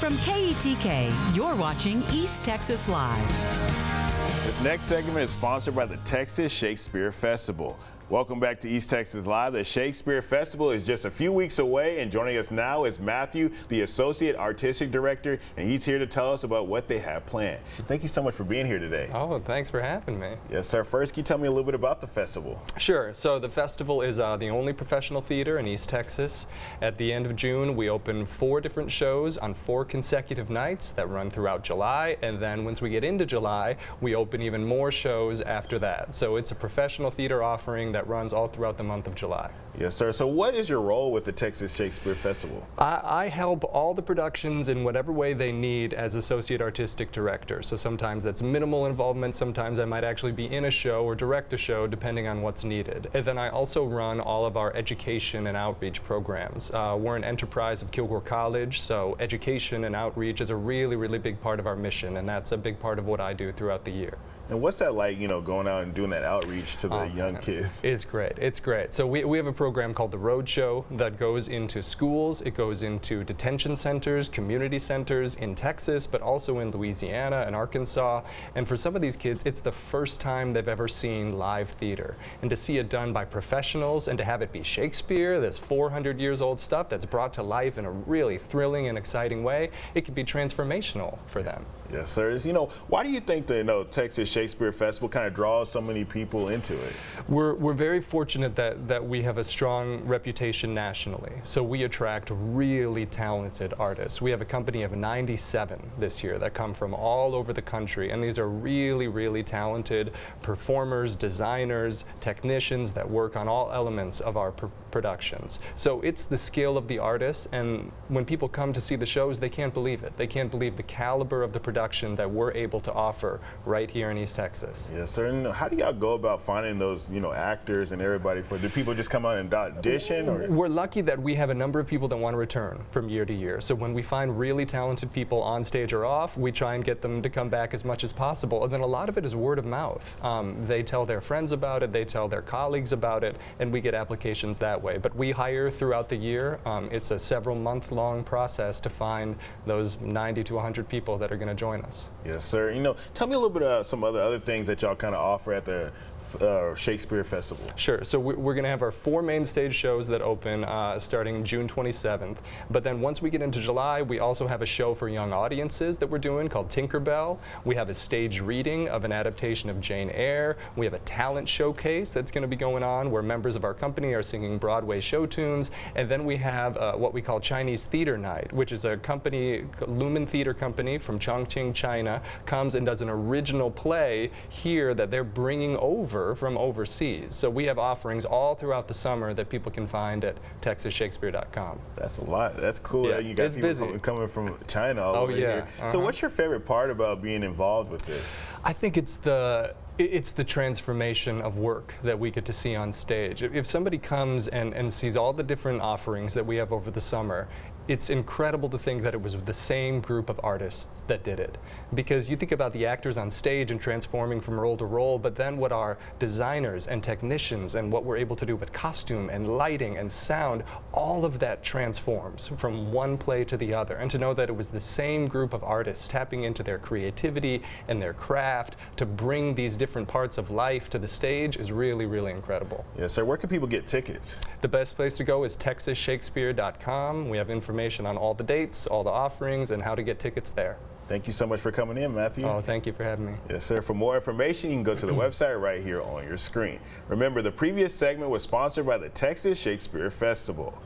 From KETK, you're watching East Texas Live. This next segment is sponsored by the Texas Shakespeare Festival. Welcome back to East Texas Live. The Shakespeare Festival is just a few weeks away, and joining us now is Matthew, the Associate Artistic Director, and he's here to tell us about what they have planned. Thank you so much for being here today. Oh, thanks for having me. Yes, sir. First, can you tell me a little bit about the festival? Sure. So the festival is the only professional theater in East Texas. At the end of June, we open 4 different shows on 4 consecutive nights that run throughout July, and then once we get into July, we open even more shows after that. So it's a professional theater offering that runs all throughout the month of July. Yes, sir. So what is your role with the Texas Shakespeare Festival? I help all the productions in whatever way they need as Associate Artistic Director. So sometimes that's minimal involvement, sometimes I might actually be in a show or direct a show depending on what's needed. And then I also run all of our education and outreach programs. We're an enterprise of Kilgore College, so education and outreach is a really, really big part of our mission, and that's a big part of what I do throughout the year. And what's that like, going out and doing that outreach to the young kids? It's great. It's great. So we have a program called the Road Show that goes into schools, it goes into detention centers, community centers in Texas, but also in Louisiana and Arkansas. And for some of these kids, it's the first time they've ever seen live theater. And to see it done by professionals and to have it be Shakespeare, this 400 years old stuff that's brought to life in a really thrilling and exciting way, it can be transformational for them. Yes, sir. Why do you think the Texas Shakespeare Festival kind of draws so many people into it? We're very fortunate that we have a strong reputation nationally. So we attract really talented artists. We have a company of 97 this year that come from all over the country, and these are really, really talented performers, designers, technicians that work on all elements of our productions. So it's the skill of the artists, and when people come to see the shows, they can't believe it. They can't believe the caliber of the production that we're able to offer right here in East Texas. Yes, sir. And how do y'all go about finding those, actors and everybody do people just come out and audition? Or? We're lucky that we have a number of people that want to return from year to year. So when we find really talented people on stage or off, we try and get them to come back as much as possible. And then a lot of it is word of mouth. They tell their friends about it, they tell their colleagues about it, and we get applications that way. But we hire throughout the year. It's a several month-long process to find those 90 to 100 people that are going to join us. Yes, sir. Tell me a little bit about some other things that y'all kind of offer at the Shakespeare Festival. Sure. So we're going to have our 4 main stage shows that open starting June 27th. But then once we get into July, we also have a show for young audiences that we're doing called Tinkerbell. We have a stage reading of an adaptation of Jane Eyre. We have a talent showcase that's going to be going on where members of our company are singing Broadway show tunes. And then we have what we call Chinese Theater Night, which is a company, Lumen Theater Company from Chongqing, China, comes and does an original play here that they're bringing over from overseas. So we have offerings all throughout the summer that people can find at texasshakespeare.com. That's a lot. That's cool. Yeah, you got it's people busy. coming from China all over here. So what's your favorite part about being involved with this? I think it's the transformation of work that we get to see on stage. If somebody comes and sees all the different offerings that we have over the summer, it's incredible to think that it was the same group of artists that did it. Because you think about the actors on stage and transforming from role to role, but then what our designers and technicians and what we're able to do with costume and lighting and sound, all of that transforms from one play to the other. And to know that it was the same group of artists tapping into their creativity and their craft to bring these different parts of life to the stage is really, really incredible. Yes, sir. Where can people get tickets? The best place to go is texasshakespeare.com. We have information on all the dates, all the offerings, and how to get tickets there. Thank you so much for coming in, Matthew. Oh, thank you for having me. Yes, sir. For more information, you can go to the website right here on your screen. Remember, the previous segment was sponsored by the Texas Shakespeare Festival.